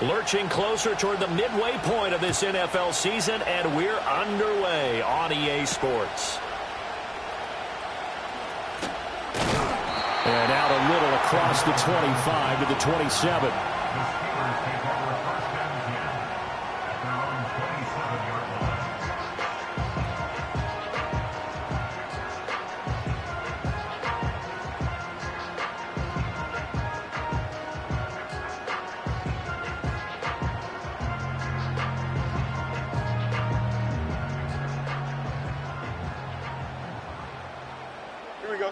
Lurching closer toward the midway point of this NFL season, and we're underway on EA Sports. And out a little across the 25 to the 27. Here we go.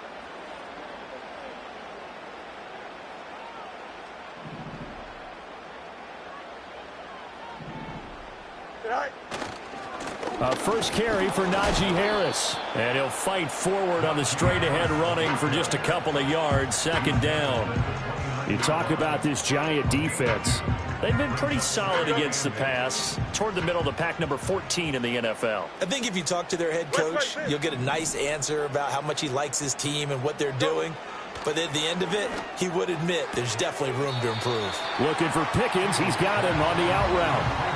First carry for Najee Harris. And he'll fight forward on the straight-ahead running for just a couple of yards. Second down. You talk about this Giant defense. They've been pretty solid against the pass. Toward the middle of the pack, number 14 in the NFL. I think if you talk to their head coach, you'll get a nice answer about how much he likes his team and what they're doing. But at the end of it, he would admit there's definitely room to improve. Looking for Pickens. He's got him on the out route.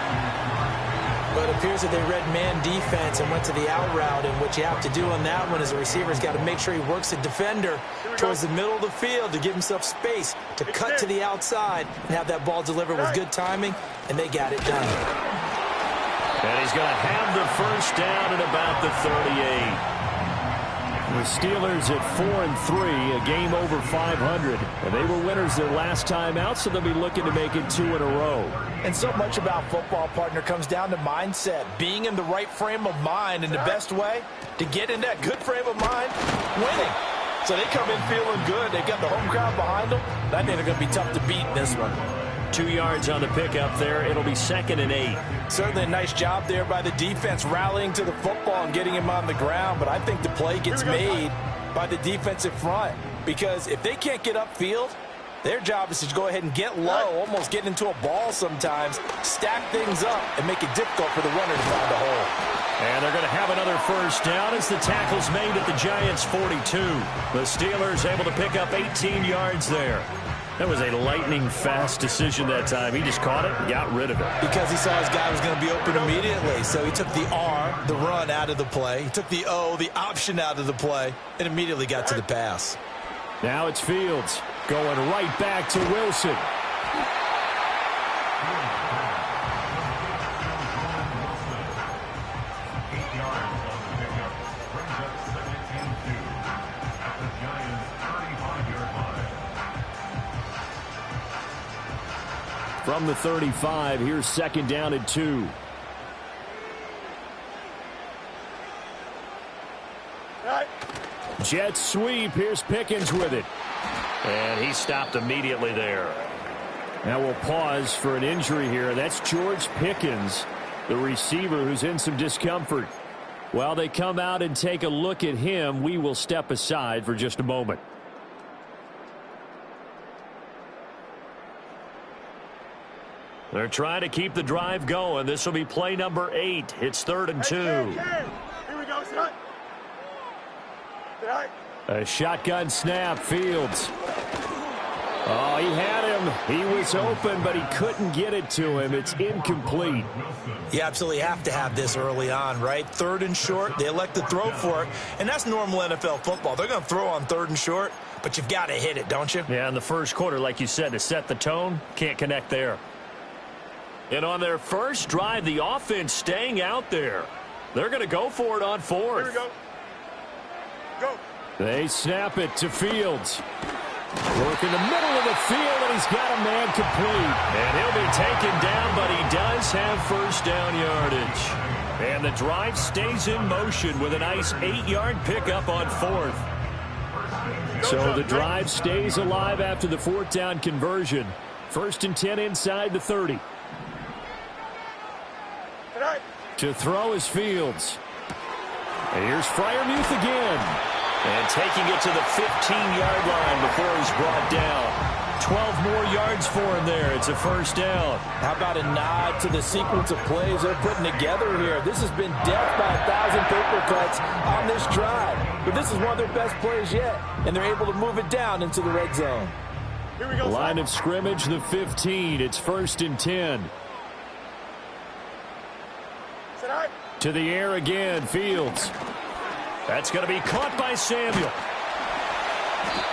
But it appears that they read man defense and went to the out route. And what you have to do on that one is the receiver's got to make sure he works the defender towards the middle of the field to give himself space to cut to the outside and have that ball delivered with good timing. And they got it done. And he's going to have the first down at about the 38. The Steelers at 4-3, a game over 500. And they were winners their last time out, so they'll be looking to make it 2 in a row. And so much about football, partner, comes down to mindset. Being in the right frame of mind, and the best way to get in that good frame of mind, winning. So they come in feeling good. They've got the home crowd behind them. I think they're going to be tough to beat in this one. 2 yards on the pickup there. It'll be 2nd and 8. Certainly a nice job there by the defense rallying to the football and getting him on the ground. But I think the play gets made by the defensive front. Because if they can't get upfield, their job is to go ahead and get low, almost get into a ball sometimes, stack things up, and make it difficult for the runner to find a hole. And they're going to have another first down as the tackle's made at the Giants' 42. The Steelers able to pick up 18 yards there. That was a lightning-fast decision that time. He just caught it and got rid of it. Because he saw his guy was going to be open immediately. So he took the R, the run, out of the play. He took the O, the option, out of the play, and immediately got to the pass. Now it's Fields going right back to Wilson. From the 35, here's 2nd down and 2. Jet sweep. Here's Pickens with it. And he stopped immediately there. Now we'll pause for an injury here. That's George Pickens, the receiver who's in some discomfort. While they come out and take a look at him, we will step aside for just a moment. They're trying to keep the drive going. This will be play number 8. It's 3rd and 2. Here we go, son. A shotgun snap, Fields. Oh, he had him. He was open, but he couldn't get it to him. It's incomplete. You absolutely have to have this early on, right? 3rd and short. They elect to throw for it, and that's normal NFL football. They're going to throw on 3rd and short, but you've got to hit it, don't you? Yeah, in the first quarter, like you said, to set the tone, can't connect there. And on their first drive, the offense staying out there. They're going to go for it on 4th. Here we go. Go. They snap it to Fields. Work in the middle of the field, and he's got a man complete. And he'll be taken down, but he does have first down yardage. And the drive stays in motion with a nice 8-yard pickup on 4th. So the drive stays alive after the 4th down conversion. 1st and 10 inside the 30. To throw is Fields. And here's Freiermuth again. And taking it to the 15-yard line before he's brought down. 12 more yards for him there. It's a first down. How about a nod to the sequence of plays they're putting together here? This has been death by 1,000 paper cuts on this drive. But this is one of their best plays yet, and they're able to move it down into the red zone. Here we go. Line of scrimmage, the 15. It's 1st and 10. To the air again, Fields. That's going to be caught by Samuel.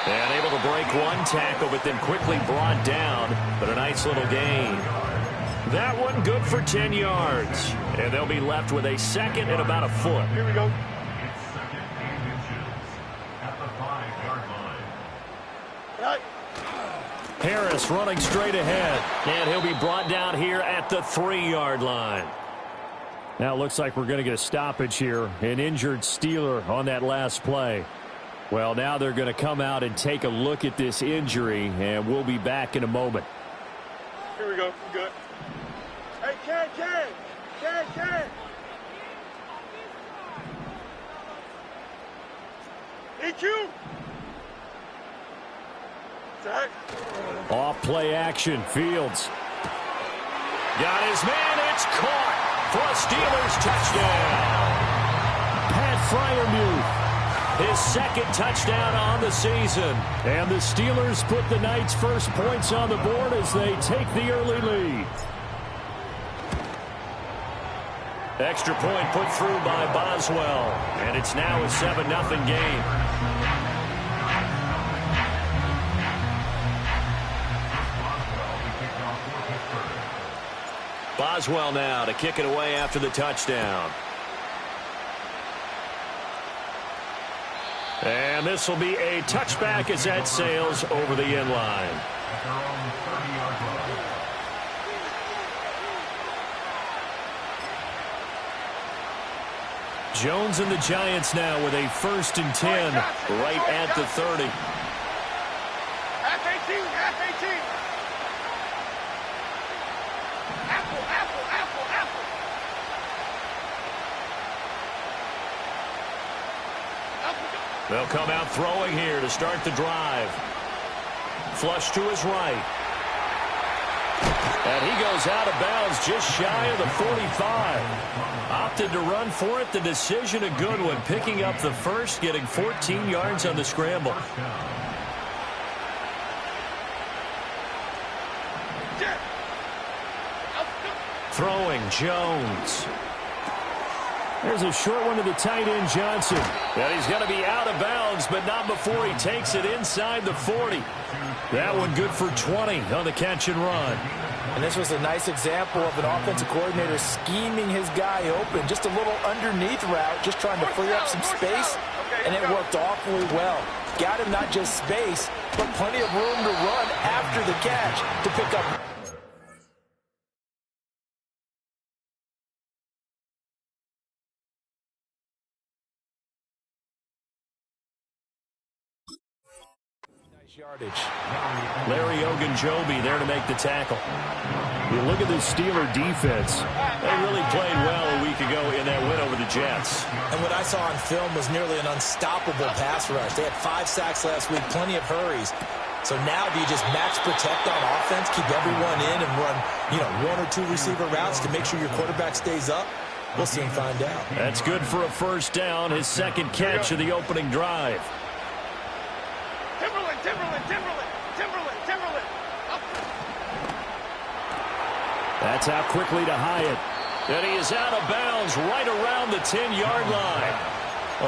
And able to break one tackle, but then quickly brought down. But a nice little gain. That one good for 10 yards. And they'll be left with a second and about a foot. Here we go. Harris running straight ahead. And he'll be brought down here at the 3-yard line. Now it looks like we're going to get a stoppage here. An injured Steeler on that last play. Well, now they're going to come out and take a look at this injury, and we'll be back in a moment. Here we go. We're good. Hey, Ken. EQ. Zach. Off play action. Fields. Got his man. It's caught for a Steelers touchdown. Pat Freiermuth. His second touchdown on the season. And the Steelers put the Knights' first points on the board as they take the early lead. Extra point put through by Boswell. And it's now a 7-0 game. Boswell now to kick it away after the touchdown. And this will be a touchback as that sails over the end line. Jones and the Giants now with a 1st and 10 right at the 30. Half 18. Apple. They'll come out throwing here to start the drive. Flush to his right. And he goes out of bounds just shy of the 45. Opted to run for it. The decision a good one. Picking up the first, getting 14 yards on the scramble. Throwing, Jones. There's a short one to the tight end, Johnson. And he's going to be out of bounds, but not before he takes it inside the 40. That one good for 20 on the catch and run. And this was a nice example of an offensive coordinator scheming his guy open. Just a little underneath route, just trying to free up some space, and it worked awfully well. Got him not just space, but plenty of room to run after the catch to pick up. Yardage. Larry Ogunjobi there to make the tackle. You look at the Steeler defense. They really played well a week ago in that win over the Jets. And what I saw on film was nearly an unstoppable pass rush. They had 5 sacks last week, plenty of hurries. So now do you just max protect on offense, keep everyone in and run, 1 or 2 receiver routes to make sure your quarterback stays up? We'll soon find out. That's good for a first down, his second catch of the opening drive. Timberland. That's out quickly to Hyatt. And he is out of bounds right around the 10-yard line.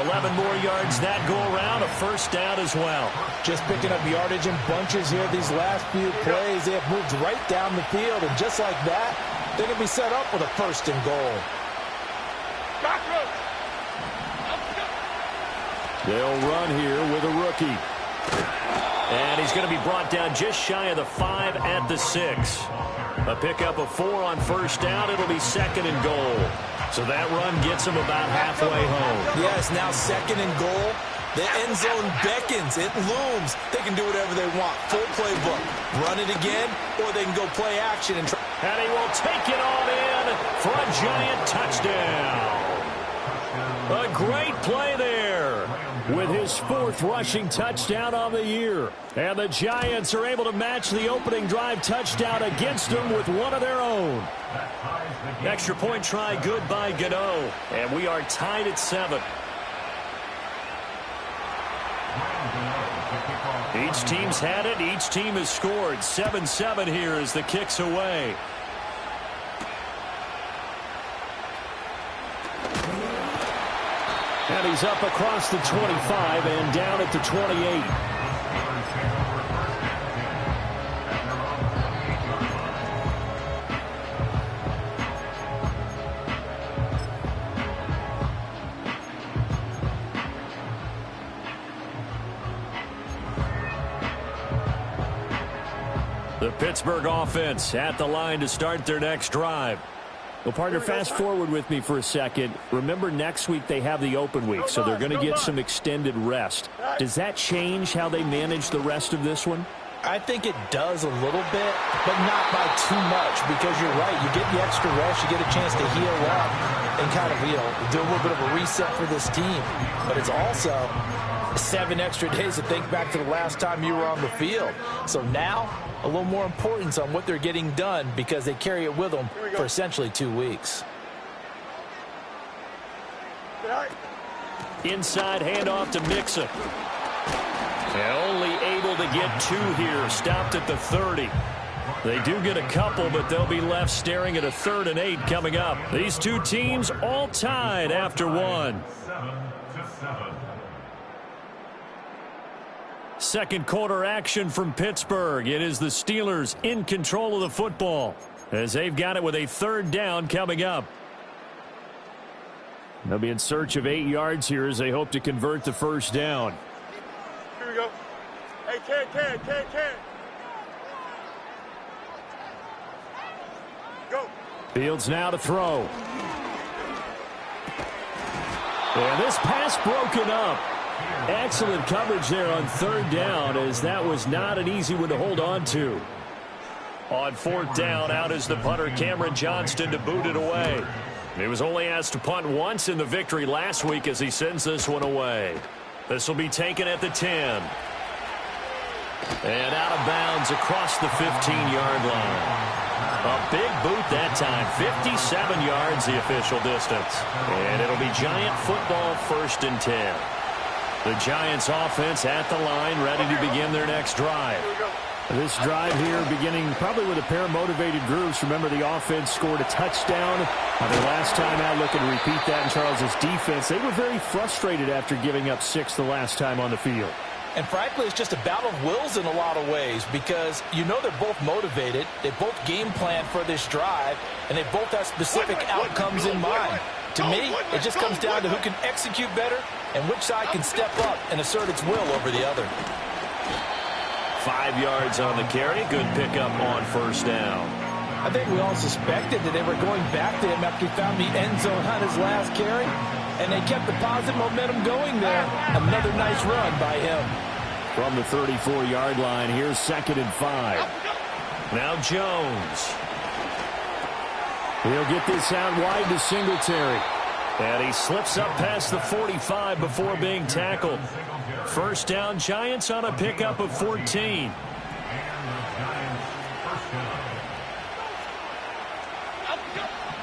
11 more yards that go around, a first down as well. Just picking up yardage in bunches here these last few plays. They have moved right down the field, and just like that, they can be set up with a 1st and goal. They'll run here with a rookie. And he's going to be brought down just shy of the 5 at the 6. A pickup of 4 on first down. It'll be 2nd and goal. So that run gets him about halfway home. Yes, now 2nd and goal. The end zone beckons. It looms. They can do whatever they want. Full playbook. Run it again, or they can go play action. And he will take it on in for a Giant touchdown. A great play there with his 4th rushing touchdown on the year. And the Giants are able to match the opening drive touchdown against them with one of their own. Extra point try good by Gano. And we are tied at 7. Each team's had it. Each team has scored. 7-7 here as the kick's away. And he's up across the 25 and down at the 28. The Pittsburgh offense at the line to start their next drive. Well, partner, fast forward with me for a second. Remember, next week they have the open week, so they're going to get some extended rest. Does that change how they manage the rest of this one? I think it does a little bit, but not by too much, because you're right. You get the extra rest, you get a chance to heal up and kind of, do a little bit of a reset for this team. But it's also 7 extra days to think back to the last time you were on the field. So now, a little more importance on what they're getting done because they carry it with them for essentially 2 weeks. Inside handoff to Mixon. And only able to get 2 here. Stopped at the 30. They do get a couple, but they'll be left staring at a 3rd and 8 coming up. These two teams all tied after 1. Second quarter action from Pittsburgh. It is the Steelers in control of the football as they've got it with a 3rd down coming up. They'll be in search of 8 yards here as they hope to convert the 1st down. Here we go. Hey, Ken. Go. Fields now to throw. And this pass broken up. Excellent coverage there on 3rd down, as that was not an easy one to hold on to. On 4th down, out is the punter Cameron Johnston to boot it away. He was only asked to punt once in the victory last week as he sends this one away. This will be taken at the 10. And out of bounds across the 15-yard line. A big boot that time. 57 yards the official distance. And it'll be Giant football 1st and 10. The Giants offense at the line, ready to begin their next drive. This drive here beginning probably with a pair of motivated groups. Remember, the offense scored a touchdown their last time out. Looking to repeat that in Charles's defense. They were very frustrated after giving up 6 the last time on the field. And frankly, it's just a battle of wills in a lot of ways because they're both motivated. They both game plan for this drive, and they both have specific outcomes in mind. To me, it just comes down to who can execute better and which side can step up and assert its will over the other. 5 yards on the carry. Good pickup on 1st down. I think we all suspected that they were going back to him after he found the end zone on his last carry, and they kept the positive momentum going there. Another nice run by him. From the 34-yard line, here's 2nd and 5. Now Jones. He'll get this out wide to Singletary. And he slips up past the 45 before being tackled. 1st down, Giants on a pickup of 14.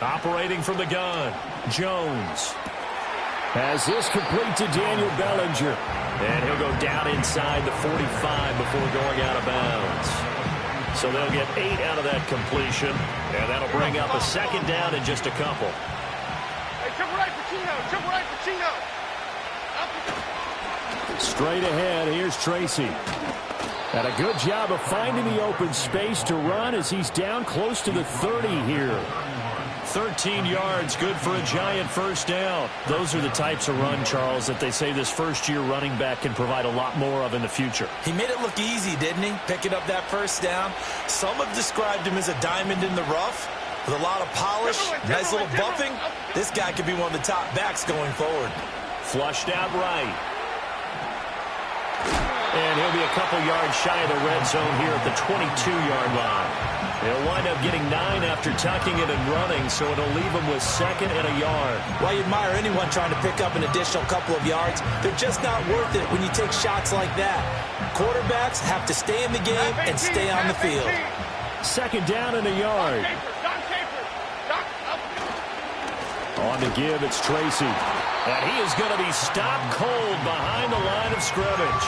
Operating from the gun, Jones. Has this complete to Daniel Bellinger. And he'll go down inside the 45 before going out of bounds. So they'll get 8 out of that completion. And that'll bring up a 2nd down in just a couple. Hey, jump right for Chino. Jump right for Chino. Straight ahead, here's Tracy. And a good job of finding the open space to run as he's down close to the 30 here. 13 yards, good for a Giant 1st down. Those are the types of run, Charles, that they say this first-year running back can provide a lot more of in the future. He made it look easy, didn't he? Picking up that 1st down. Some have described him as a diamond in the rough with a lot of polish, nice little bumping. This guy could be one of the top backs going forward. Flushed out right. And he'll be a couple yards shy of the red zone here at the 22-yard line. They'll wind up getting 9 after tucking it and running, so it'll leave them with 2nd and a yard. Well, you admire anyone trying to pick up an additional couple of yards. They're just not worth it when you take shots like that. Quarterbacks have to stay in the game and stay on the field. 2nd down and a yard. On the give, it's Tracy. And he is going to be stopped cold behind the line of scrimmage.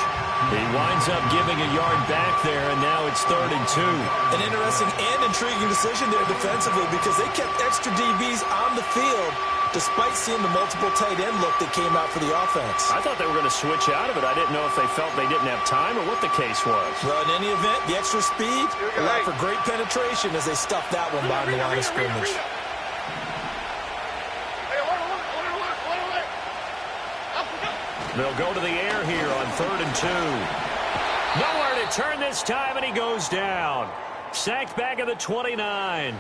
He winds up giving a yard back there, and now it's 3rd and 2. An interesting and intriguing decision there defensively because they kept extra DBs on the field despite seeing the multiple tight end look that came out for the offense. I thought they were going to switch out of it. I didn't know if they felt they didn't have time or what the case was. Well, in any event, the extra speed allowed for great penetration as they stuffed that one behind the line of scrimmage. They'll go to the air here on 3rd and 2. Nowhere to turn this time, and he goes down. Sacked back at the 29.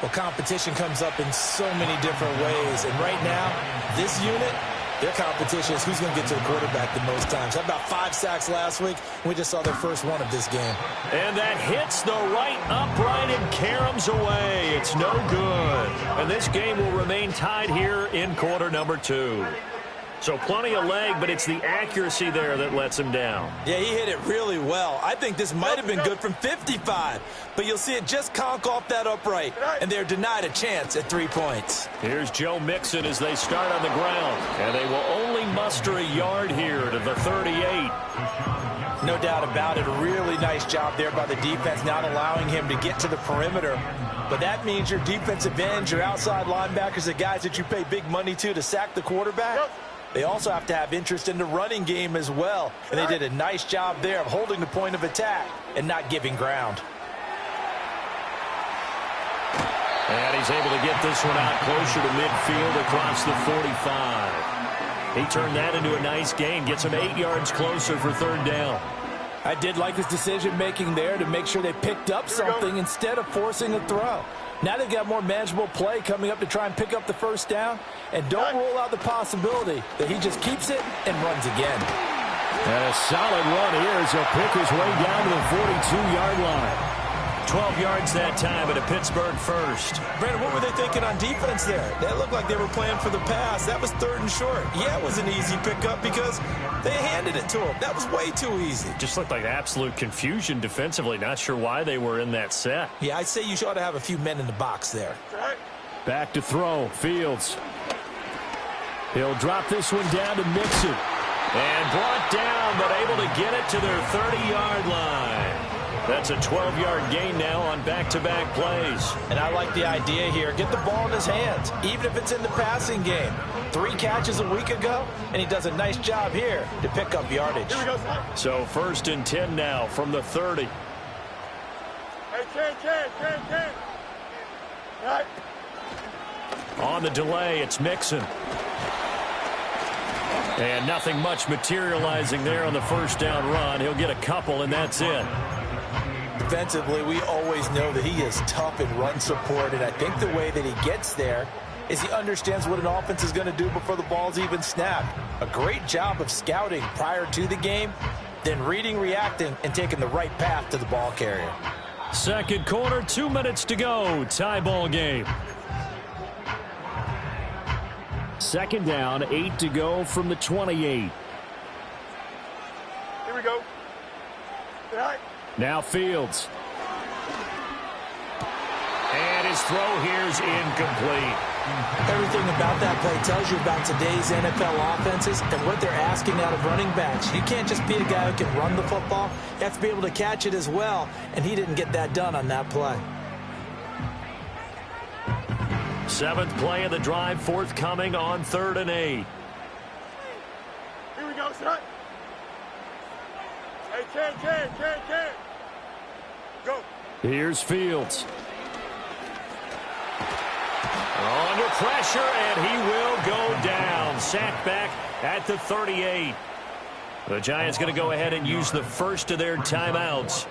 Well, competition comes up in so many different ways. And right now, this unit, their competition is who's going to get to the quarterback the most times. How about 5 sacks last week? We just saw their first one of this game. And that hits the right upright and caroms away. It's no good. And this game will remain tied here in quarter number 2. So plenty of leg, but it's the accuracy there that lets him down. Yeah, he hit it really well. I think this might have been good from 55, but you'll see it just conk off that upright, and they're denied a chance at 3 points. Here's Joe Mixon as they start on the ground, and they will only muster a yard here to the 38. No doubt about it. A really nice job there by the defense, not allowing him to get to the perimeter. But that means your defensive ends, your outside linebackers, the guys that you pay big money to sack the quarterback, they also have to have interest in the running game as well. And they did a nice job there of holding the point of attack and not giving ground. And he's able to get this one out closer to midfield across the 45. He turned that into a nice gain, gets him 8 yards closer for 3rd down. I did like his decision-making there to make sure they picked up something instead of forcing a throw. Now they've got more manageable play coming up to try and pick up the 1st down. And don't rule out the possibility that he just keeps it and runs again. And a solid run here as he'll pick his way down to the 42-yard line. 12 yards that time at a Pittsburgh first. Brandon, what were they thinking on defense there? That looked like they were playing for the pass. That was 3rd and short. Yeah, it was an easy pickup because they handed it to him. That was way too easy. Just looked like absolute confusion defensively. Not sure why they were in that set. Yeah, I'd say you ought to have a few men in the box there. Back to throw. Fields. He'll drop this one down to Mixon. And brought down, but able to get it to their 30-yard line. That's a 12-yard gain now on back-to-back plays. And I like the idea here. Get the ball in his hands, even if it's in the passing game. 3 catches a week ago, and he does a nice job here to pick up yardage. So 1st and 10 now from the 30. Hey, Ken. Right. On the delay, it's Mixon. And nothing much materializing there on the 1st down run. He'll get a couple, and that's it. Defensively, we always know that he is tough in run support, and I think the way that he gets there is he understands what an offense is going to do before the ball's even snapped. A great job of scouting prior to the game, then reading, reacting, and taking the right path to the ball carrier. 2nd quarter, 2 minutes to go. Tie ball game. 2nd down, 8 to go from the 28. Here we go. Right. Now Fields. And his throw here is incomplete. Everything about that play tells you about today's NFL offenses and what they're asking out of running backs. You can't just be a guy who can run the football. You have to be able to catch it as well, and he didn't get that done on that play. 7th play of the drive, forthcoming on 3rd and 8. Here we go, son. Hey, Ken. Go. Here's Fields. Under pressure, and he will go down. Sacked back at the 38. The Giants going to go ahead and use the first of their timeouts.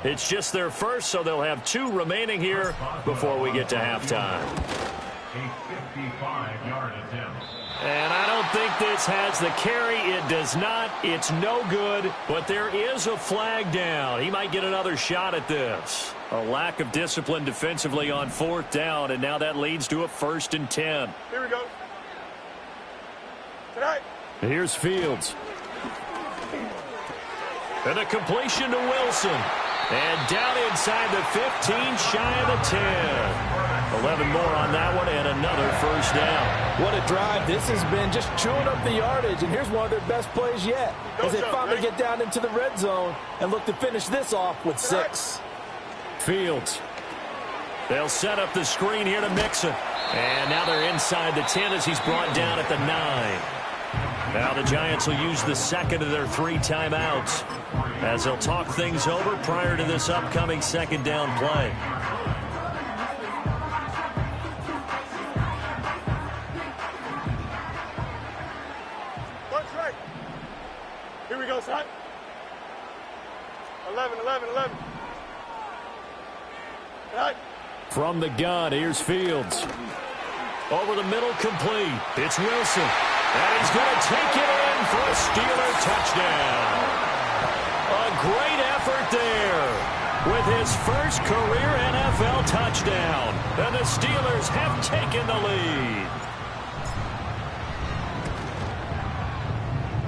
It's just their first, so they'll have 2 remaining here before we get to halftime. A 55-yard attempt. And I don't think this has the carry. It does not. It's no good, but there is a flag down. He might get another shot at this. A lack of discipline defensively on 4th down, and now that leads to a 1st and 10. Here we go. Tonight. Here's Fields. And a completion to Wilson. And down inside the 15, shy of the 10. 11 more on that one and another first down. What a drive this has been, just chewing up the yardage. And here's one of their best plays yet as they finally get down into the red zone and look to finish this off with 6. Fields. They'll set up the screen here to Mixon. And now they're inside the 10 as he's brought down at the 9. Now the Giants will use the second of their 3 timeouts as they'll talk things over prior to this upcoming second down play. Here we go, son. 11. Right. From the gun, here's Fields. Over the middle, complete. It's Wilson. And he's going to take it in for a Steeler touchdown. A great effort there with his first career NFL touchdown. And the Steelers have taken the lead.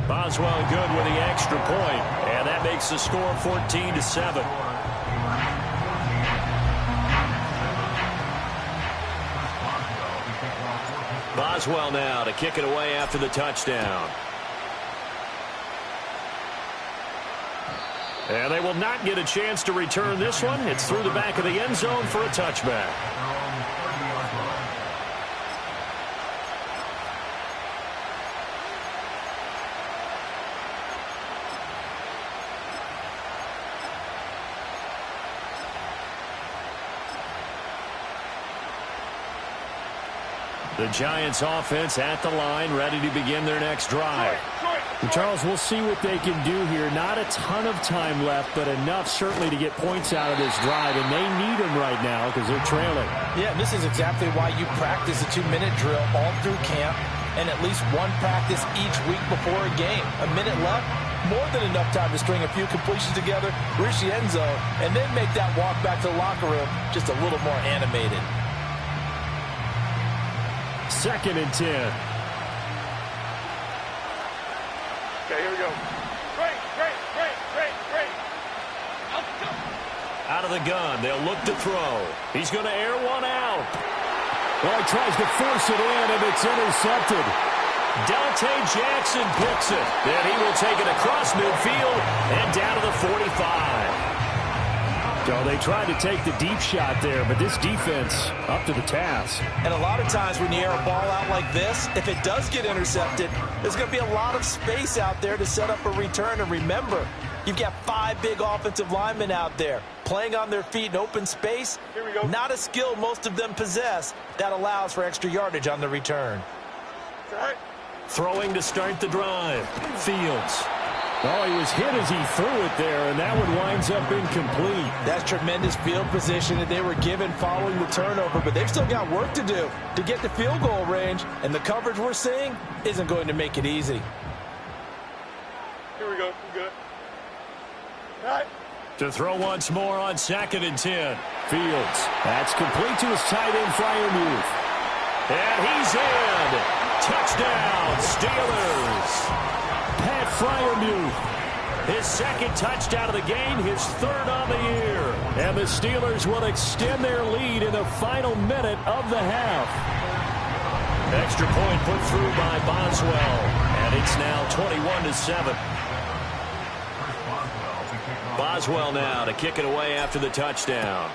Boswell good with the extra point, and that makes the score 14-7. Boswell now to kick it away after the touchdown. And they will not get a chance to return this one. It's through the back of the end zone for a touchback. The Giants offense at the line, ready to begin their next drive. Charles, we'll see what they can do here. Not a ton of time left, but enough certainly to get points out of this drive, and they need them right now because they're trailing. Yeah, this is exactly why you practice a 2-minute drill all through camp and at least one practice each week before a game. A minute left, more than enough time to string a few completions together, reach the end zone, and then make that walk back to the locker room just a little more animated. 2nd and 10. Okay, here we go. Great. Out of the gun, they'll look to throw. He's going to air one out. Well, he tries to force it in, and it's intercepted. Dante Jackson picks it. Then he will take it across midfield and down to the 45. So they tried to take the deep shot there, but this defense up to the task. And a lot of times when you air a ball out like this, if it does get intercepted, there's going to be a lot of space out there to set up a return. And remember, you've got 5 big offensive linemen out there playing on their feet in open space. Here we go. Not a skill most of them possess that allows for extra yardage on the return. Right. Throwing to start the drive. Fields. Oh, he was hit as he threw it there, and that one winds up incomplete. That's tremendous field position that they were given following the turnover, but they've still got work to do to get the field goal range, and the coverage we're seeing isn't going to make it easy. Here we go. We're good. Right. To throw once more on 2nd and 10. Fields. That's complete to his tight end, Freiermuth. And he's in. Touchdown, Steelers. Pat Freiermuth. His 2nd touchdown of the game, his 3rd on the year. And the Steelers will extend their lead in the final minute of the half. Extra point put through by Boswell. And it's now 21-7. Boswell now to kick it away after the touchdown.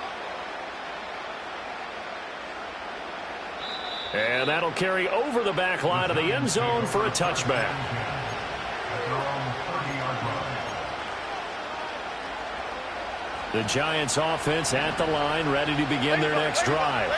And that'll carry over the back line of the end zone for a touchback. The Giants offense at the line, ready to begin their next drive.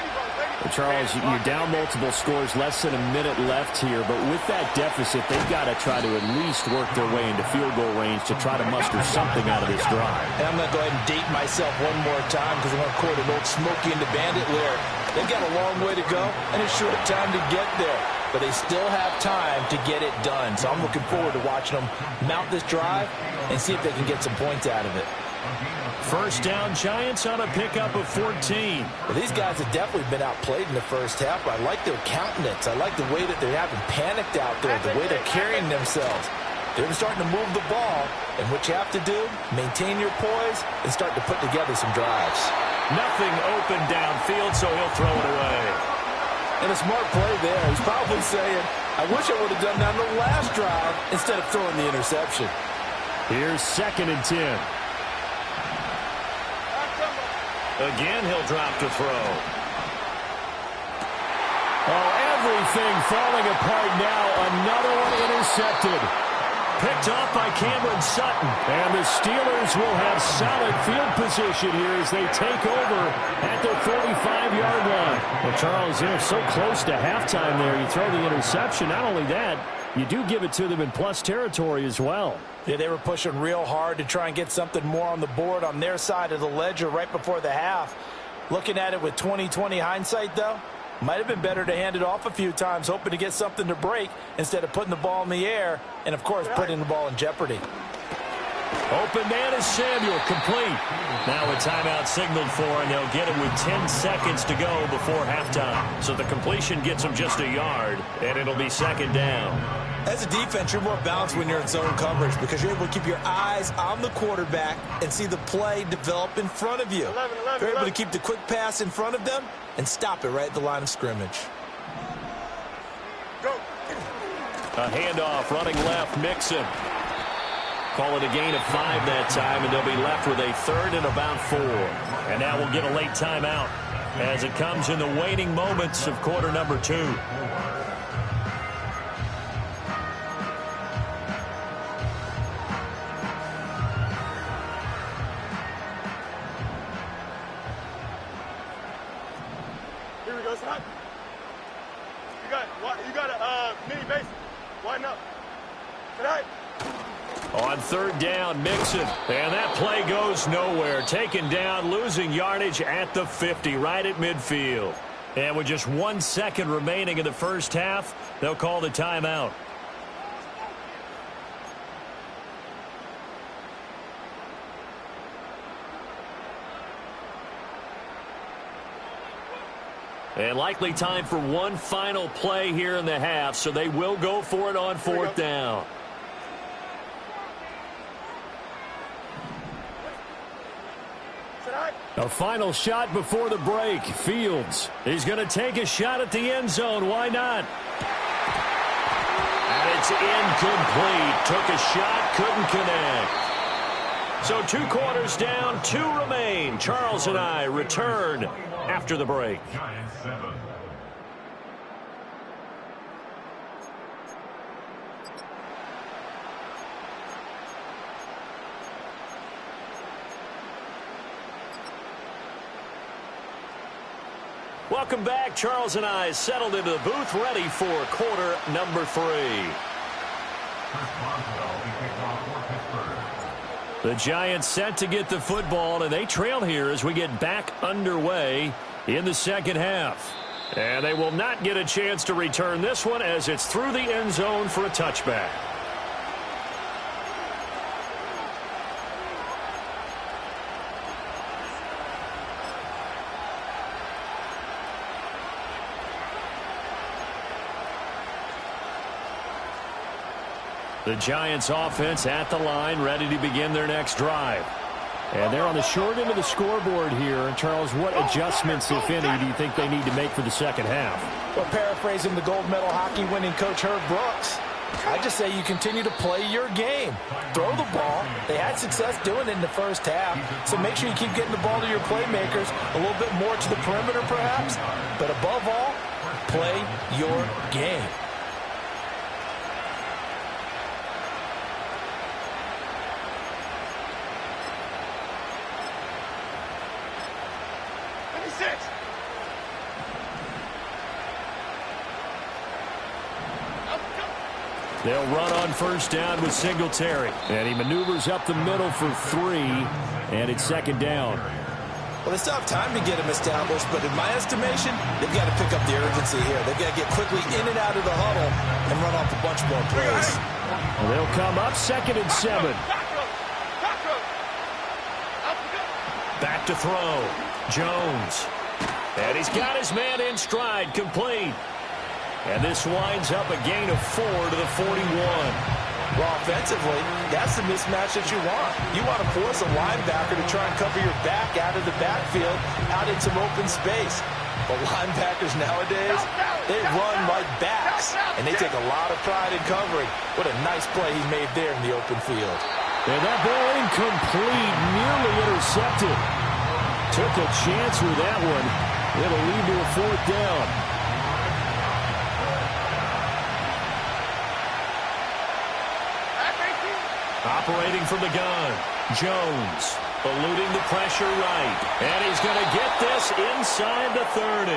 Well, Charles, you're down multiple scores, less than a minute left here, but with that deficit, they've got to try to at least work their way into field goal range to try to muster something out of this drive. And I'm going to go ahead and date myself one more time because I'm going to quote an old Smokey and the Bandit lyric. They've got a long way to go and a short time to get there, but they still have time to get it done. So I'm looking forward to watching them mount this drive and see if they can get some points out of it. First down, Giants on a pickup of 14. Well, these guys have definitely been outplayed in the first half, but I like their countenance. I like the way that they're having panicked out there, the way they're carrying themselves. They're starting to move the ball, and what you have to do, maintain your poise and start to put together some drives. Nothing open downfield, so he'll throw it away. And a smart play there. He's probably saying, I wish I would have done that on the last drive instead of throwing the interception. Here's 2nd and 10. Again, he'll drop to throw. Oh, everything falling apart now. Another one intercepted. Picked off by Cameron Sutton. And the Steelers will have solid field position here as they take over at their 45-yard line. Well, Charles, they're so close to halftime there. You throw the interception. Not only that, you do give it to them in plus territory as well. Yeah, they were pushing real hard to try and get something more on the board on their side of the ledger right before the half. Looking at it with 20/20 hindsight, though, might have been better to hand it off a few times, hoping to get something to break instead of putting the ball in the air and, of course, putting the ball in jeopardy. Open man is Samuel, complete. Now a timeout signaled for, and they'll get it with 10 seconds to go before halftime. So the completion gets them just a yard, and it'll be 2nd down. As a defense, you're more balanced when you're in zone coverage because you're able to keep your eyes on the quarterback and see the play develop in front of you. You're able to keep the quick pass in front of them and stop it right at the line of scrimmage. Go. A handoff, running left, Mixon. Call it a gain of 5 that time, and they'll be left with a 3rd and about 4. And now we'll get a late timeout as it comes in the waning moments of quarter number 2. Here we go, son. You got a mini base. Widen up. Tonight. On 3rd down, Mixon. And that play goes nowhere. Taken down, losing yardage at the 50, right at midfield. And with just 1 second remaining in the first half, they'll call the timeout. And likely time for one final play here in the half, so they will go for it on 4th down. A final shot before the break. Fields. He's going to take a shot at the end zone. Why not? And it's incomplete. Took a shot, couldn't connect. So 2 quarters down, 2 remain. Charles and I return after the break. Giants 7. Welcome back. Charles and I settled into the booth, ready for quarter number 3. The Giants set to get the football, and they trail here as we get back underway in the second half. And they will not get a chance to return this one as it's through the end zone for a touchback. The Giants offense at the line, ready to begin their next drive. And they're on the short end of the scoreboard here. And, Charles, what adjustments, if any, do you think they need to make for the second half? Well, paraphrasing the gold medal hockey winning coach Herb Brooks, I just say you continue to play your game. Throw the ball. They had success doing it in the first half, so make sure you keep getting the ball to your playmakers, a little bit more to the perimeter perhaps, but above all, play your game. They'll run on first down with Singletary. And he maneuvers up the middle for 3, and it's second down. Well, they still have time to get him established, but in my estimation, they've got to pick up the urgency here. They've got to get quickly in and out of the huddle and run off a bunch more plays. Well, they'll come up second and 7. Back to throw. Jones. And he's got his man in stride, complete. And this winds up a gain of 4 to the 41. Well, offensively, that's the mismatch that you want. You want to force a linebacker to try and cover your back out of the backfield, out in some open space. But linebackers nowadays, they run like backs, and they take a lot of pride in covering. What a nice play he made there in the open field. And that ball incomplete, nearly intercepted. Took a chance with that one. It'll lead to a 4th down. Operating from the gun, Jones eluding the pressure right. And he's going to get this inside the 30.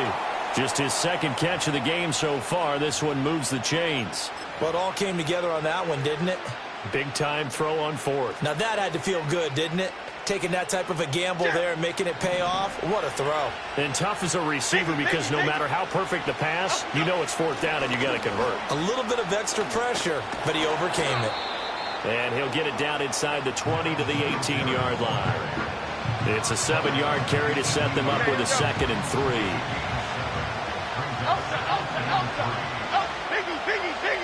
Just his 2nd catch of the game so far. This one moves the chains. Well, it all came together on that one, didn't it? Big-time throw on 4th. Now that had to feel good, didn't it? Taking that type of a gamble there and making it pay off. What a throw. And tough as a receiver because no matter how perfect the pass, you know it's 4th down and you got to convert. A little bit of extra pressure, but he overcame it. And he'll get it down inside the 20 to the 18-yard line. It's a 7-yard carry to set them up with a 2nd and 3.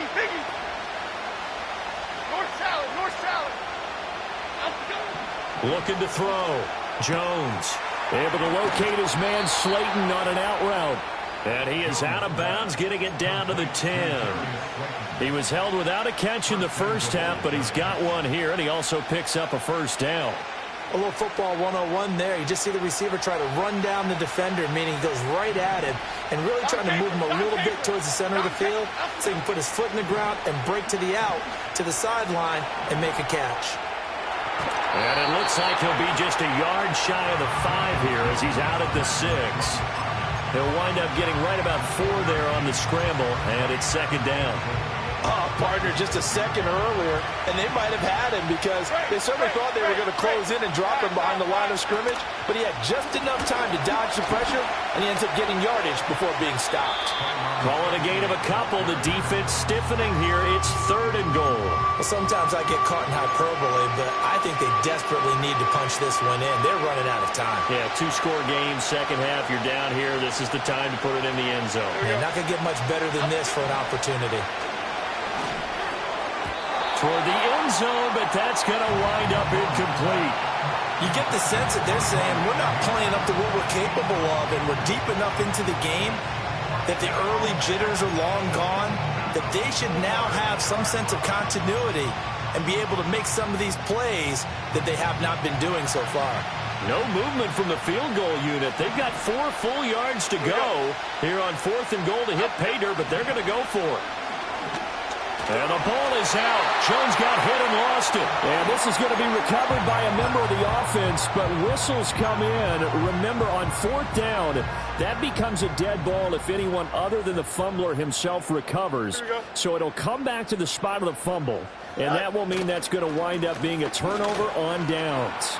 Biggie. North salad. Looking to throw. Jones able to locate his man Slayton on an out route. And he is out of bounds, getting it down to the 10. He was held without a catch in the first half, but he's got one here, and he also picks up a 1st down. A little football 101 there. You just see the receiver try to run down the defender, meaning he goes right at him, and really trying to move him a little bit towards the center of the field so he can put his foot in the ground and break to the out, to the sideline, and make a catch. And it looks like he'll be just a yard shy of the 5 here as he's out at the 6. He'll wind up getting right about 4 there on the scramble, and it's 2nd down. Partner, just a second earlier, and they might have had him because they certainly thought they were going to close in and drop him behind the line of scrimmage, but he had just enough time to dodge the pressure, and he ends up getting yardage before being stopped. Call it a gain of a couple. The defense stiffening here. It's 3rd and goal. Well, sometimes I get caught in hyperbole, but I think they desperately need to punch this one in. They're running out of time. Yeah, 2-score game, 2nd half. You're down here. This is the time to put it in the end zone. You're not going to get much better than this for an opportunity. Toward the end zone, but that's going to wind up incomplete. You get the sense that they're saying we're not playing up to what we're capable of, and we're deep enough into the game that the early jitters are long gone, that they should now have some sense of continuity and be able to make some of these plays that they have not been doing so far. No movement from the field goal unit. They've got 4 full yards to go here on 4th and goal to hit pay dirt, but they're going to go for it. And the ball is out. Jones got hit and lost it. And this is going to be recovered by a member of the offense, but whistles come in. Remember, on 4th down, that becomes a dead ball if anyone other than the fumbler himself recovers. So it'll come back to the spot of the fumble, and that will mean that's going to wind up being a turnover on downs.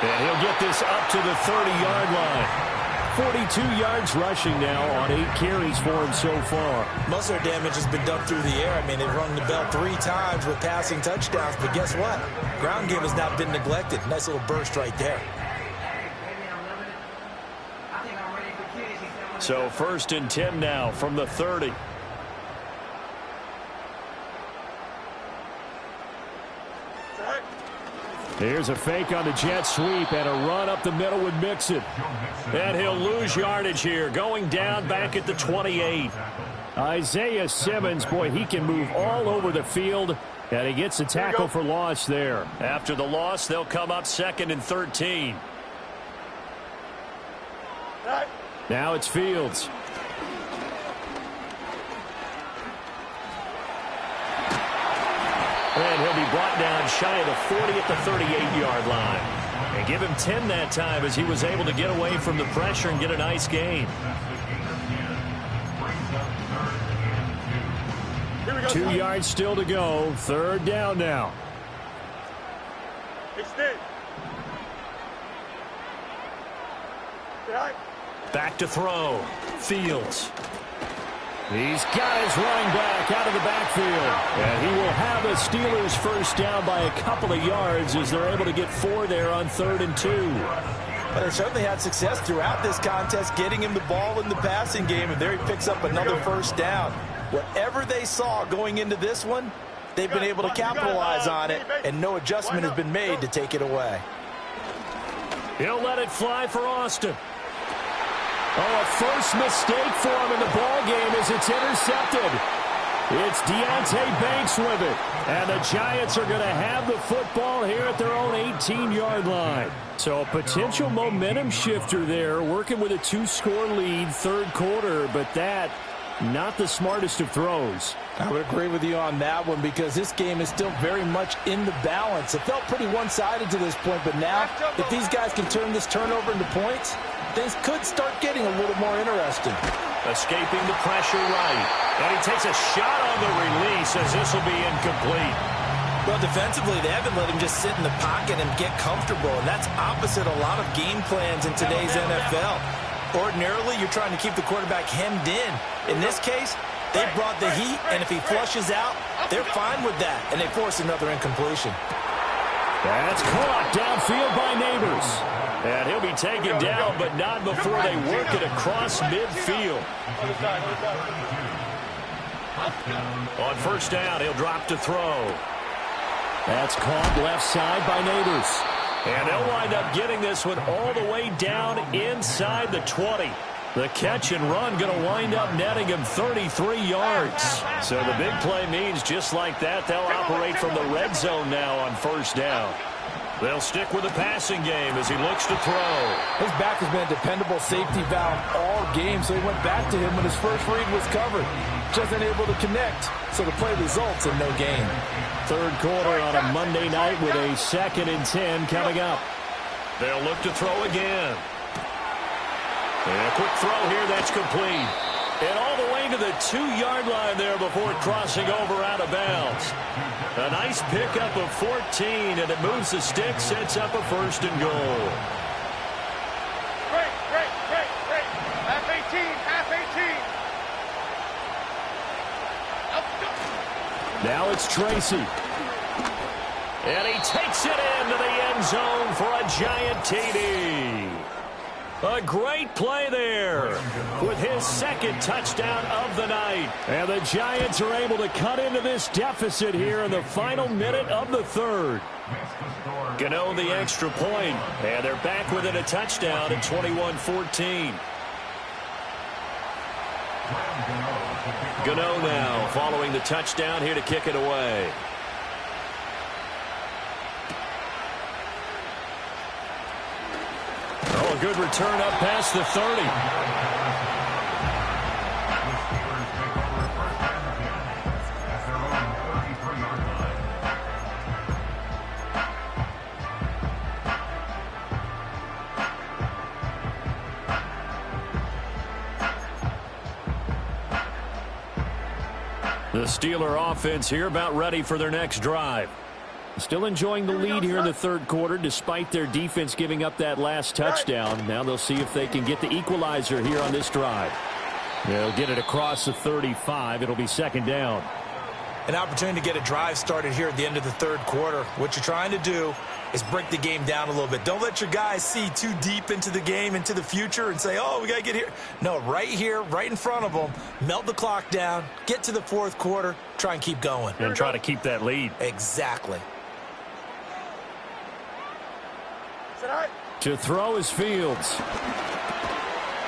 And he'll get this up to the 30-yard line. 42 yards rushing now on 8 carries for him so far. Most of their damage has been done through the air. I mean, they've rung the bell 3 times with passing touchdowns, but guess what? Ground game has not been neglected. Nice little burst right there. So 1st and 10 now from the 30. Here's a fake on the jet sweep and a run up the middle with Mixon. And he'll lose yardage here, going down back at the 28. Isaiah Simmons, boy, he can move all over the field, and he gets a tackle for loss there. After the loss, they'll come up 2nd and 13. Now it's Fields. And he'll be brought down shy of the 40 at the 38-yard line. And give him 10 that time as he was able to get away from the pressure and get a nice gain. 2 yards still to go. 3rd down now. Extend. Back to throw. Fields. He's got his running back out of the backfield. And he will have the Steelers 1st down by a couple of yards as they're able to get 4 there on 3rd and 2. But they certainly had success throughout this contest, getting him the ball in the passing game, and there he picks up another 1st down. Whatever they saw going into this one, they've been able to capitalize on it, and no adjustment has been made to take it away. He'll let it fly for Austin. Oh, a first mistake for him in the ball game as it's intercepted. It's Deonte Banks with it. And the Giants are going to have the football here at their own 18-yard line. So a potential momentum shifter there, working with a 2-score lead, third quarter, but that, not the smartest of throws. I would agree with you on that one because this game is still very much in the balance. It felt pretty one-sided to this point, but now if these guys can turn this turnover into points, things could start getting a little more interesting. Escaping the pressure right. And he takes a shot on the release as this will be incomplete. Well, defensively, they haven't let him just sit in the pocket and get comfortable, and that's opposite a lot of game plans in today's NFL. Ordinarily, you're trying to keep the quarterback hemmed in. In this case, they brought the heat, and if he flushes out, they're fine with that, and they force another incompletion. That's caught downfield by Neighbors. And he'll be taken down, but not before they work it across midfield. On first down, he'll drop to throw. That's caught left side by Neighbors. And they'll wind up getting this one all the way down inside the 20. The catch and run going to wind up netting him 33 yards. So the big play means just like that, they'll operate from the red zone now on first down. They'll stick with the passing game as he looks to throw. His back has been a dependable safety valve all game, so he went back to him when his first read was covered. Just unable to connect, so the play results in no gain. Third quarter on a Monday night with a 2nd and 10 coming up. They'll look to throw again. And a quick throw here that's complete. And all the way to the 2-yard line there before crossing over out of bounds. A nice pickup of 14, and it moves the stick, sets up a 1st and goal. Great. Half 18. Now it's Tracy. And he takes it into the end zone for a Giant TD. A great play there with his 2nd touchdown of the night. And the Giants are able to cut into this deficit here in the final minute of the 3rd. Gano the extra point, and they're back within a touchdown at 21-14. Gano now following the touchdown here to kick it away. Oh, a good return up past the 30. The Steeler offense here about ready for their next drive. Still enjoying the lead here in the 3rd quarter despite their defense giving up that last touchdown. Now they'll see if they can get the equalizer here on this drive. They'll get it across the 35. It'll be 2nd down. An opportunity to get a drive started here at the end of the 3rd quarter. What you're trying to do is break the game down a little bit. Don't let your guys see too deep into the game, into the future, and say, oh, we got to get here. No, right here, right in front of them, melt the clock down, get to the 4th quarter, try and keep going. And try to keep that lead. Exactly. To throw is Fields.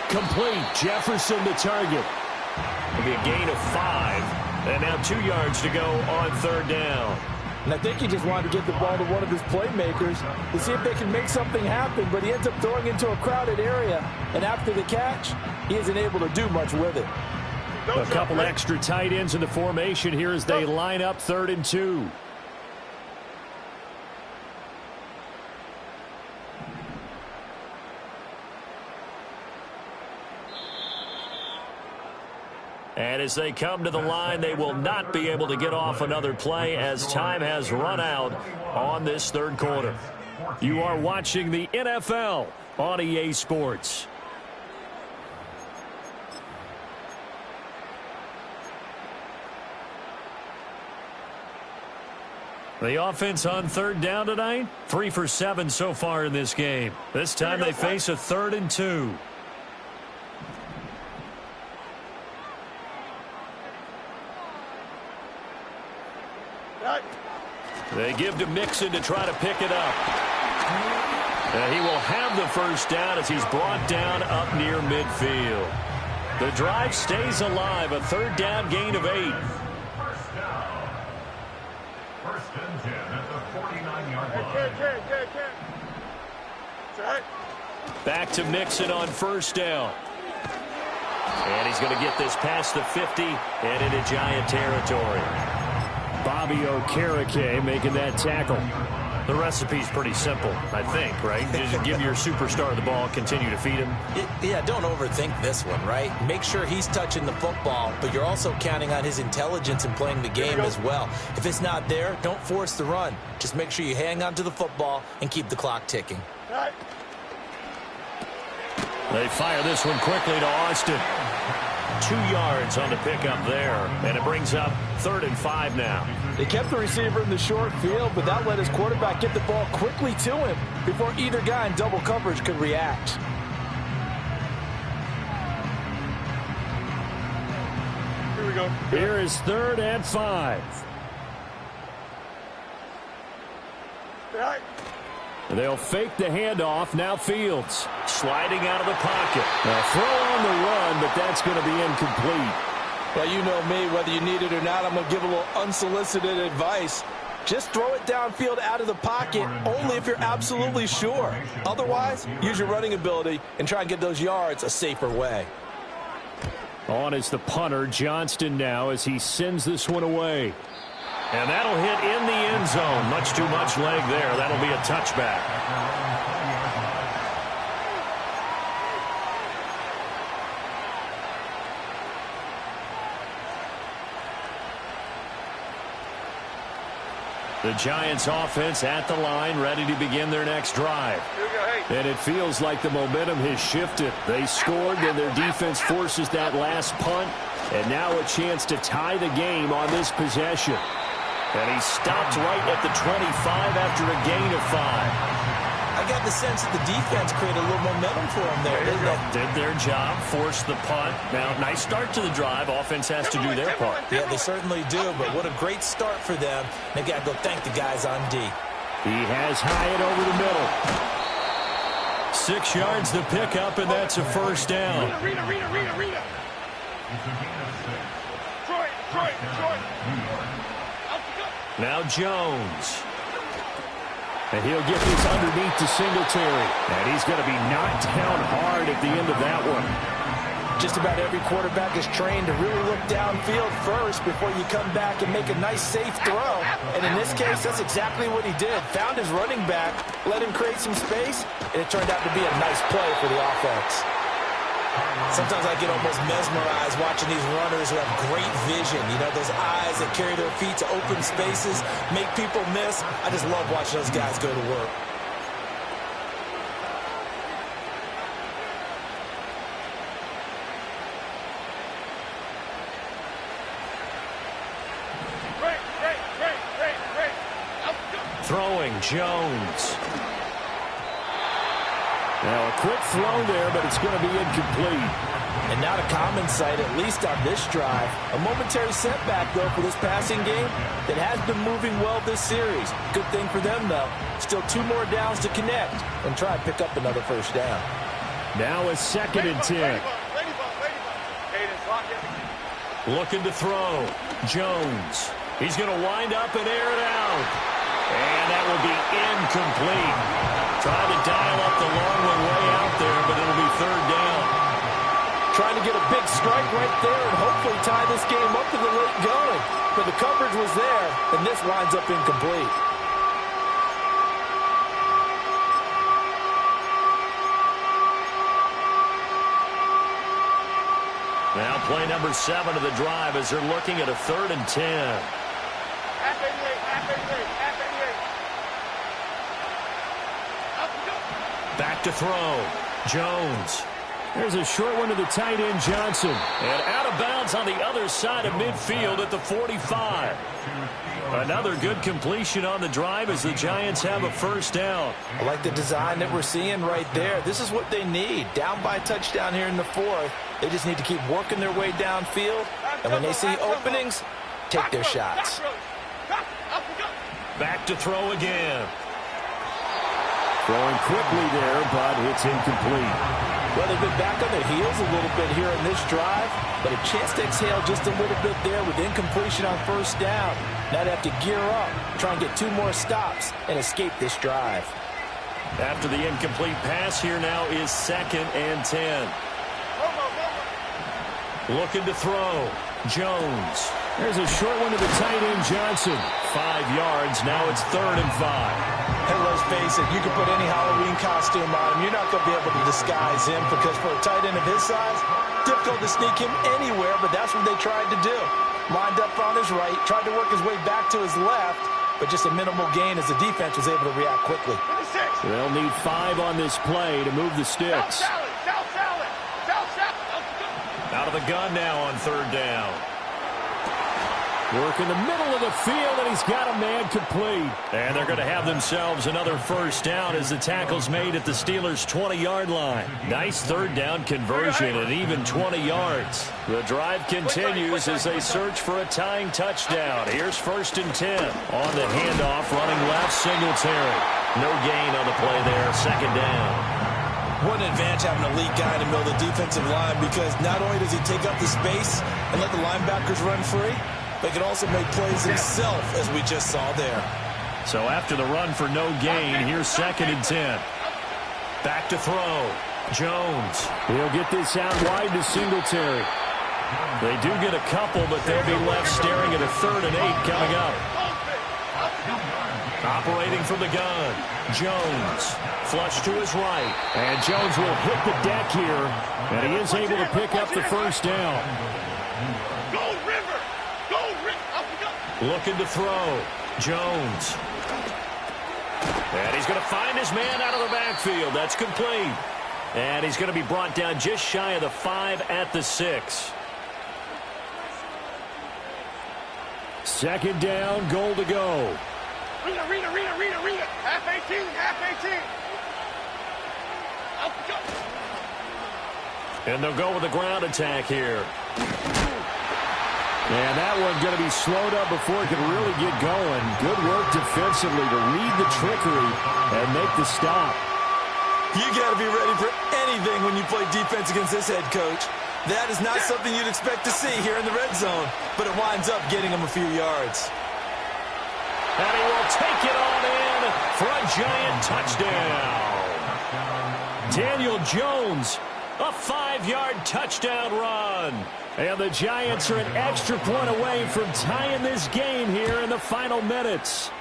Complete. Jefferson the target. It'll be a gain of 5. And now 2 yards to go on 3rd down. And I think he just wanted to get the ball to one of his playmakers to see if they can make something happen, but he ends up throwing into a crowded area. And after the catch, he isn't able to do much with it. A couple extra tight ends in the formation here as they line up 3rd and 2. And as they come to the line, they will not be able to get off another play as time has run out on this 3rd quarter. You are watching the NFL on EA Sports. The offense on 3rd down tonight, 3 for 7 so far in this game. This time they face a 3rd and 2. They give to Mixon to try to pick it up. And he will have the first down as he's brought down up near midfield. The drive stays alive, a third down gain of 8. First down. First and 10 at the 49-yard line. Back to Mixon on first down. And he's going to get this past the 50 and into Giant territory. Bobby Okereke making that tackle. The recipe's pretty simple, I think, right? Just give your superstar the ball, continue to feed him. Yeah, don't overthink this one, right? Make sure he's touching the football, but you're also counting on his intelligence in playing the game as well. If it's not there, don't force the run. Just make sure you hang on to the football and keep the clock ticking. They fire this one quickly to Austin. 2 yards on the pickup there, and it brings up 3rd and 5 now. They kept the receiver in the short field, but that let his quarterback get the ball quickly to him before either guy in double coverage could react. Here we go. Here is 3rd and 5. They'll fake the handoff. Now Fields Sliding out of the pocket. a throw on the run, but that's going to be incomplete. Well, you know me, whether you need it or not, I'm going to give a little unsolicited advice. Just throw it downfield out of the pocket only if you're absolutely sure. Otherwise, use your running ability and try and get those yards a safer way. On is the punter, Johnston, now as he sends this one away. And that'll hit in the end zone. Much too much leg there. That'll be a touchback. The Giants offense at the line, ready to begin their next drive. And it feels like the momentum has shifted. They scored, and their defense forces that last punt. And now a chance to tie the game on this possession. And he stopped right at the 25 after a gain of 5. I got the sense that the defense created a little momentum for them there, didn't they? Did their job, forced the punt. Now, nice start to the drive. Offense has to do their part. Yeah, they certainly do, but what a great start for them. They got to go thank the guys on D. He has Hyatt over the middle. 6 yards to pick up, and that's a first down. Rita. Troy. Now Jones. And he'll get this underneath to Singletary. And he's going to be knocked down hard at the end of that one. Just about every quarterback is trained to really look downfield first before you come back and make a nice, safe throw. And in this case, that's exactly what he did. Found his running back, let him create some space, and it turned out to be a nice play for the offense. Sometimes I get almost mesmerized watching these runners who have great vision. You know, those eyes that carry their feet to open spaces, make people miss. I just love watching those guys go to work. Throwing Jones. Now a quick throw there, but it's going to be incomplete. And not a common sight, at least on this drive. A momentary setback, though, for this passing game that has been moving well this series. Good thing for them, though. Still 2 more downs to connect and try and pick up another first down. Now a 2nd and 10. Looking to throw. Jones. He's going to wind up and air it out. And that will be incomplete. Trying to dial up the long one way out there, but it'll be 3rd down. Trying to get a big strike right there and hopefully tie this game up to the late going. But the coverage was there, and this winds up incomplete. Now play number 7 of the drive as they're looking at a 3rd and 10. Half 88. Back to throw. Jones. There's a short one to the tight end, Johnson. And out of bounds on the other side of midfield at the 45. Another good completion on the drive as the Giants have a first down. I like the design that we're seeing right there. This is what they need. Down by a touchdown here in the 4th. They just need to keep working their way downfield. And when they see openings, take their shots. Back to throw again. Throwing quickly there, but it's incomplete. Well, they've been back on their heels a little bit here in this drive, but a chance to exhale just a little bit there with incompletion on first down. Now they have to gear up, try and get 2 more stops, and escape this drive. After the incomplete pass, here now is 2nd and 10. Looking to throw. Jones. There's a short one to the tight end, Johnson. 5 yards. Now it's 3rd and 5. And let's face it, you can put any Halloween costume on him. You're not going to be able to disguise him because for a tight end of his size, difficult to sneak him anywhere, but that's what they tried to do. Lined up on his right, tried to work his way back to his left, but just a minimal gain as the defense was able to react quickly. They'll need 5 on this play to move the sticks. Out of the gun now on 3rd down. Work in the middle of the field, and he's got a man complete. And they're going to have themselves another 1st down as the tackle's made at the Steelers' 20-yard line. Nice 3rd down conversion and even 20 yards. The drive continues as they search for a tying touchdown. Here's 1st and 10. On the handoff, running left, Singletary. No gain on the play there, 2nd down. What an advantage having an elite guy in the middle of the defensive line because not only does he take up the space and let the linebackers run free, but he can also make plays himself, as we just saw there. So after the run for no gain, here's 2nd and 10. Back to throw. Jones. He'll get this out wide to Singletary. They do get a couple, but they'll be left staring at a 3rd and 8 coming up. Operating from the gun. Jones. Flush to his right. And Jones will hit the deck here. And he is able to pick up the 1st down. Looking to throw. Jones. And he's going to find his man out of the backfield. That's complete. And he's going to be brought down just shy of the 5 at the 6. 2nd down, goal to go. Read it. Half 18. And they'll go with the ground attack here. And that one's going to be slowed up before it can really get going. Good work defensively to read the trickery and make the stop. You got to be ready for anything when you play defense against this head coach. That is not something you'd expect to see here in the red zone, but it winds up getting him a few yards. And he will take it on in for a giant touchdown. Daniel Jones, a 5-yard touchdown run. And the Giants are an extra point away from tying this game here in the final minutes.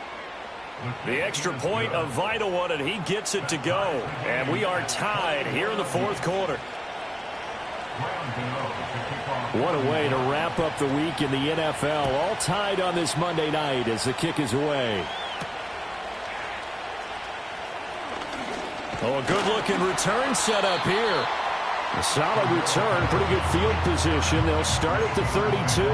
The extra point, a vital one, and he gets it to go. And we are tied here in the 4th quarter. What a way to wrap up the week in the NFL. All tied on this Monday night as the kick is away. Oh, a good-looking return set up here. A solid return, pretty good field position. They'll start at the 32.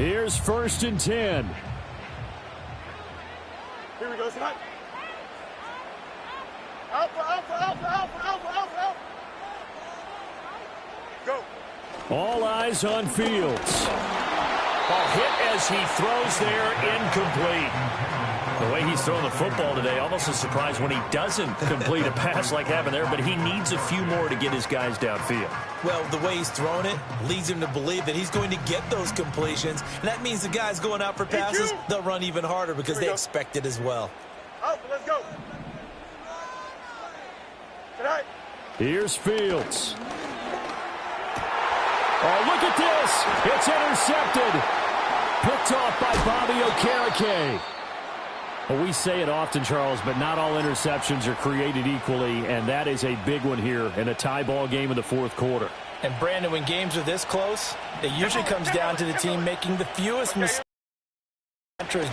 Here's 1st and 10. Here we go, tonight. Alpha. Go. All eyes on Fields. Ball hit as he throws there, incomplete. The way he's throwing the football today, almost a surprise when he doesn't complete a pass like happened there, but he needs a few more to get his guys downfield. Well, the way he's thrown it leads him to believe that he's going to get those completions, and that means the guys going out for passes, they'll run even harder because they expect it as well. Alpha, let's go. Tonight. Here's Fields. Oh, look at this. It's intercepted. Picked off by Bobby Okereke. Well, we say it often, Charles, but not all interceptions are created equally, and that is a big one here in a tie ball game in the 4th quarter. And, Brandon, when games are this close, it usually comes down to the team making the fewest mistakes.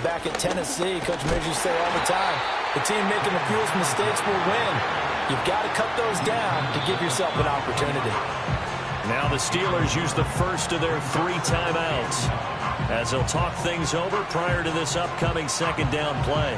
Back at Tennessee, Coach Midge used to say all the time, the team making the fewest mistakes will win. You've got to cut those down to give yourself an opportunity. Now the Steelers use the first of their 3 timeouts as they'll talk things over prior to this upcoming 2nd down play.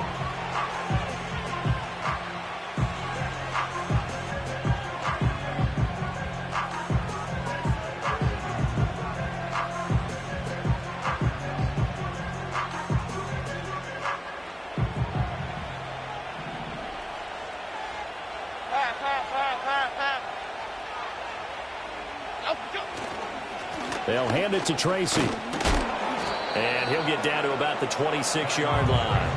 They'll hand it to Tracy. And he'll get down to about the 26-yard line.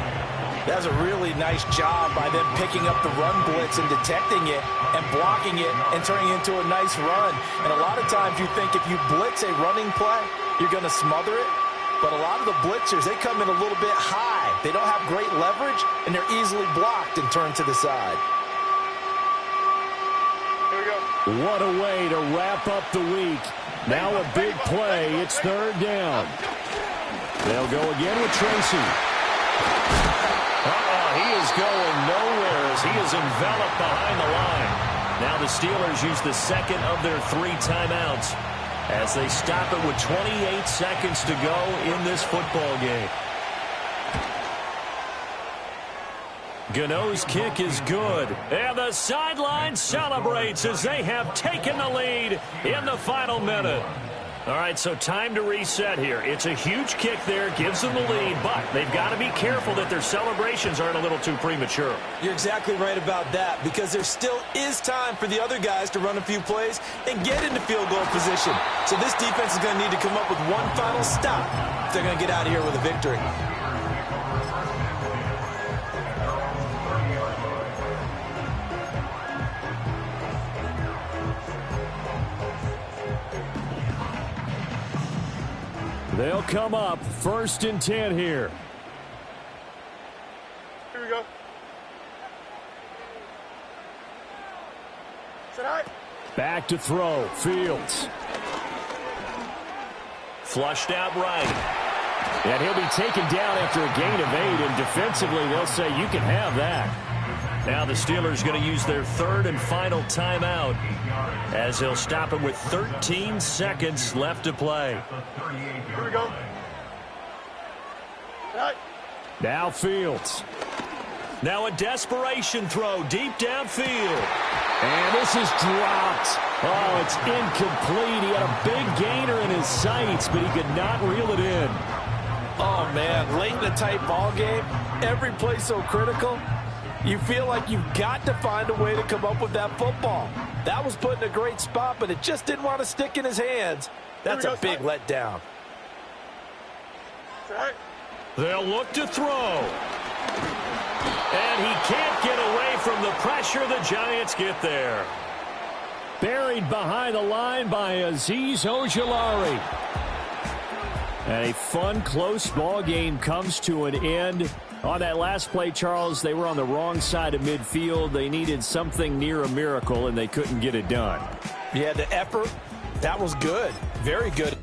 That's a really nice job by them picking up the run blitz and detecting it and blocking it and turning it into a nice run. And a lot of times you think if you blitz a running play, you're going to smother it. But a lot of the blitzers, they come in a little bit high. They don't have great leverage, and they're easily blocked and turned to the side. Here we go. What a way to wrap up the week. Now a big play. It's third down. They'll go again with Tracy. He is going nowhere as he is enveloped behind the line. Now the Steelers use the second of their 3 timeouts as they stop it with 28 seconds to go in this football game. Gano's kick is good. And the sideline celebrates as they have taken the lead in the final minute. All right, so time to reset here. It's a huge kick there, gives them the lead, but they've got to be careful that their celebrations aren't a little too premature. You're exactly right about that, because there still is time for the other guys to run a few plays and get into field goal position. So this defense is going to need to come up with one final stop if they're going to get out of here with a victory. They'll come up 1st and 10 here. Here we go. Sit high. Back to throw. Fields. Flushed out right. And he'll be taken down after a gain of 8, and defensively they'll say you can have that. Now the Steelers going to use their 3rd and final timeout as they'll stop it with 13 seconds left to play. Here we go. Sit high. Now Fields. Now a desperation throw deep downfield. And this is dropped. Oh, it's incomplete. He had a big gainer in his sights, but he could not reel it in. Oh, man, late in a tight ball game, every play so critical. You feel like you've got to find a way to come up with that football. That was put in a great spot, but it just didn't want to stick in his hands. That's a big letdown. Sit high. They'll look to throw. And he can't get away from the pressure. The Giants get there. Buried behind the line by Azeez Ojulari. And a fun, close ball game comes to an end. On that last play, Charles, they were on the wrong side of midfield. They needed something near a miracle, and they couldn't get it done. Yeah, the effort, that was good. Very good.